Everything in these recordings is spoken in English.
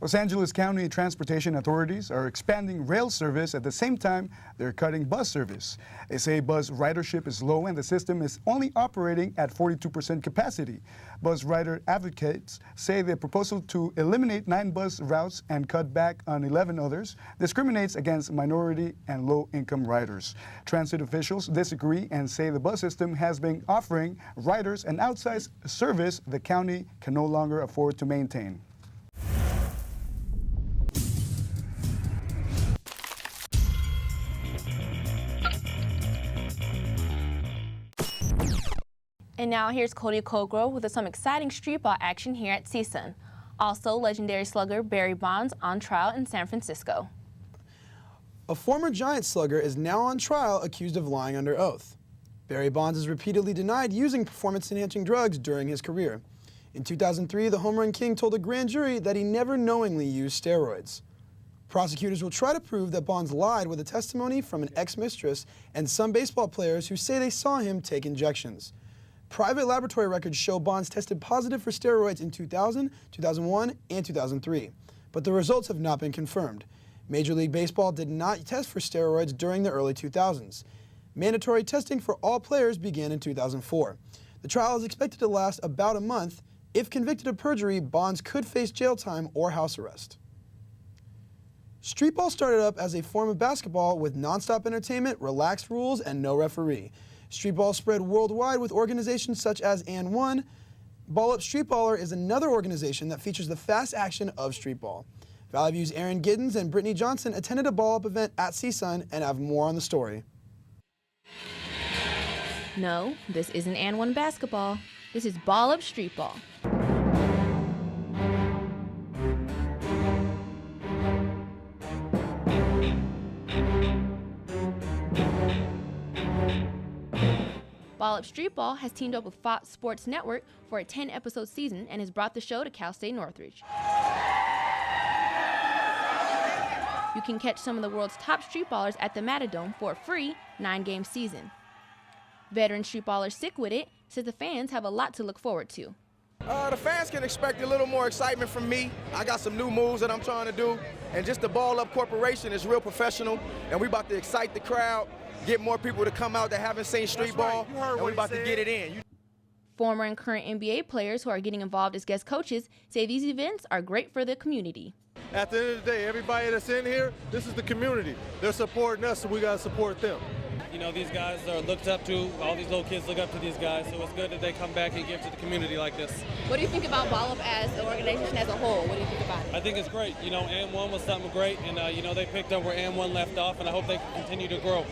Los Angeles County transportation authorities are expanding rail service at the same time they're cutting bus service. They say bus ridership is low and the system is only operating at 42% capacity. Bus rider advocates say the proposal to eliminate 9 bus routes and cut back on 11 others discriminates against minority and low-income riders. Transit officials disagree and say the bus system has been offering riders an outsized service the county can no longer afford to maintain. And now here's Cody Colgrove with some exciting street ball action here at CSUN. Also, legendary slugger Barry Bonds on trial in San Francisco. A former Giants slugger is now on trial accused of lying under oath. Barry Bonds has repeatedly denied using performance-enhancing drugs during his career. In 2003, the home run king told a grand jury that he never knowingly used steroids. Prosecutors will try to prove that Bonds lied with a testimony from an ex-mistress and some baseball players who say they saw him take injections. Private laboratory records show Bonds tested positive for steroids in 2000, 2001, and 2003, but the results have not been confirmed. Major League Baseball did not test for steroids during the early 2000s. Mandatory testing for all players began in 2004. The trial is expected to last about a month. If convicted of perjury, Bonds could face jail time or house arrest. Streetball started up as a form of basketball with nonstop entertainment, relaxed rules, and no referee. Streetball spread worldwide with organizations such as &1. Ball Up Streetballer is another organization that features the fast action of streetball. Valley View's Aaron Giddens and Brittany Johnson attended a Ball Up event at CSUN and have more on the story. No, this isn't &1 basketball. This is Ball Up Streetball. Ball Up Streetball has teamed up with Fox Sports Network for a 10-episode season and has brought the show to Cal State Northridge. You can catch some of the world's top streetballers at the Matadome for a free 9-game season. Veteran streetballer Sick With It says the fans have a lot to look forward to. The fans can expect a little more excitement from me. I got some new moves that I'm trying to do, and just the Ball Up Corporation is real professional, and we about to excite the crowd, get more people to come out that haven't seen street ball, and we about to get it in. Former and current NBA players who are getting involved as guest coaches say these events are great for the community. At the end of the day, everybody that's in here, this is the community. They're supporting us, so we got to support them. You know, these guys are looked up to. All these little kids look up to these guys, so it's good that they come back and give to the community like this. What do you think about Ball Up as an organization as a whole? What do you think about it? I think it's great. You know, &1 was something great, and, you know, they picked up where &1 left off, and I hope they continue to grow.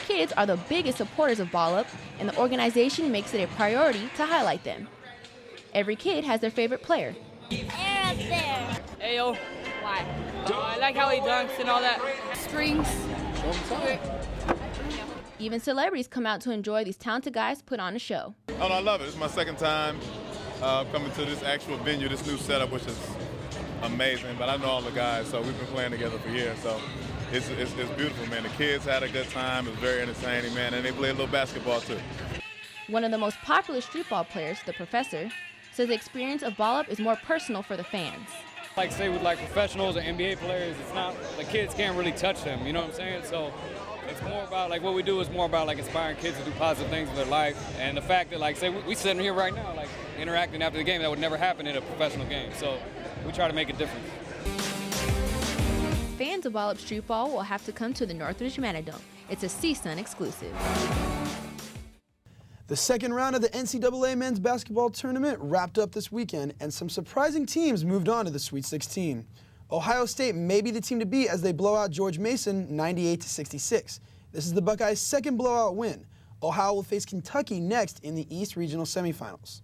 Kids are the biggest supporters of Ball Up, and the organization makes it a priority to highlight them. Every kid has their favorite player. And there. Ayo. Why? I like how he dunks and all that. Strings. Even celebrities come out to enjoy these talented guys put on a show. Oh, no, I love it. It's my second time coming to this actual venue, this new setup, which is amazing. But I know all the guys, so we've been playing together for years. So it's beautiful, man. The kids had a good time. It was very entertaining, man, and they played a little basketball, too. One of the most popular streetball players, the Professor, says the experience of Ball Up is more personal for the fans. Like, say, with, like, professionals or NBA players, it's not, the kids can't really touch them, you know what I'm saying? So it's more about, like, what we do is more about, like, inspiring kids to do positive things in their life. And the fact that, like, say, we sitting here right now, like, interacting after the game, that would never happen in a professional game. So we try to make a difference. Fans of Ball Up Streetball will have to come to the Northridge Matadome. It's a CSUN exclusive. The second round of the NCAA men's basketball tournament wrapped up this weekend, and some surprising teams moved on to the Sweet 16. Ohio State may be the team to beat as they blow out George Mason 98-66. This is the Buckeyes' second blowout win. Ohio will face Kentucky next in the East Regional semifinals.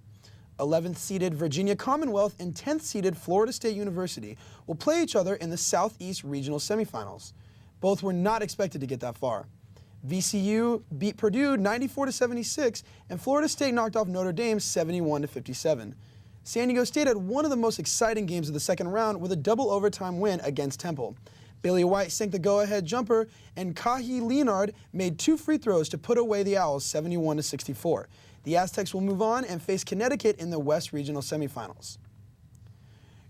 11th-seeded Virginia Commonwealth and 10th-seeded Florida State University will play each other in the Southeast Regional semifinals. Both were not expected to get that far. VCU beat Purdue 94-76, and Florida State knocked off Notre Dame 71-57. San Diego State had one of the most exciting games of the second round with a double overtime win against Temple. Bailey White sank the go-ahead jumper, and Kahi Leonard made 2 free throws to put away the Owls 71-64. The Aztecs will move on and face Connecticut in the West Regional semifinals.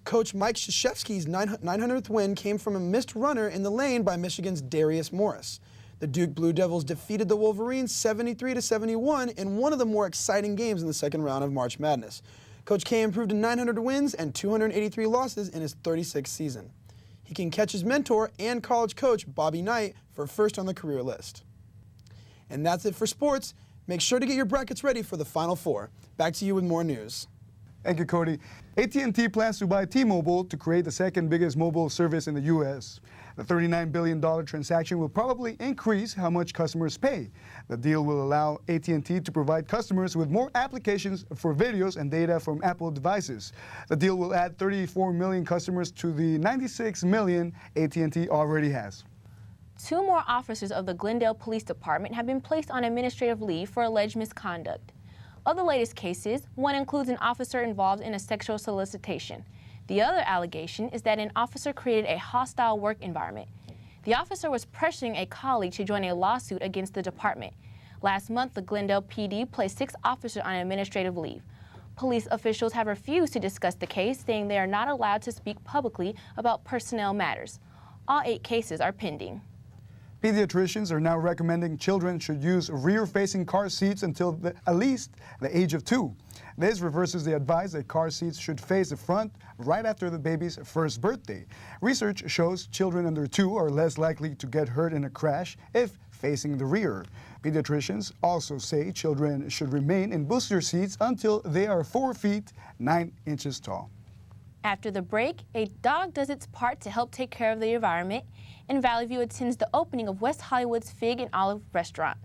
Coach Mike Krzyzewski's 900th win came from a missed runner in the lane by Michigan's Darius Morris. The Duke Blue Devils defeated the Wolverines 73-71 in one of the more exciting games in the second round of March Madness. Coach K improved to 900 wins and 283 losses in his 36th season. He can catch his mentor and college coach Bobby Knight for first on the career list. And that's it for sports. Make sure to get your brackets ready for the Final Four. Back to you with more news. Thank you, Cody. AT&T plans to buy T-Mobile to create the second biggest mobile service in the U.S. The $39 billion transaction will probably increase how much customers pay. The deal will allow AT&T to provide customers with more applications for videos and data from Apple devices. The deal will add 34 million customers to the 96 million AT&T already has. 2 more officers of the Glendale Police Department have been placed on administrative leave for alleged misconduct. Of the latest cases, one includes an officer involved in a sexual solicitation. The other allegation is that an officer created a hostile work environment. The officer was pressuring a colleague to join a lawsuit against the department. Last month, the Glendale PD placed 6 officers on administrative leave. Police officials have refused to discuss the case, saying they are not allowed to speak publicly about personnel matters. All 8 cases are pending. Pediatricians are now recommending children should use rear-facing car seats until at least the age of 2. This reverses the advice that car seats should face the front right after the baby's first birthday. Research shows children under 2 are less likely to get hurt in a crash if facing the rear. Pediatricians also say children should remain in booster seats until they are 4 feet 9 inches tall. After the break, a dog does its part to help take care of the environment, and Valley View attends the opening of West Hollywood's Fig and Olive restaurant.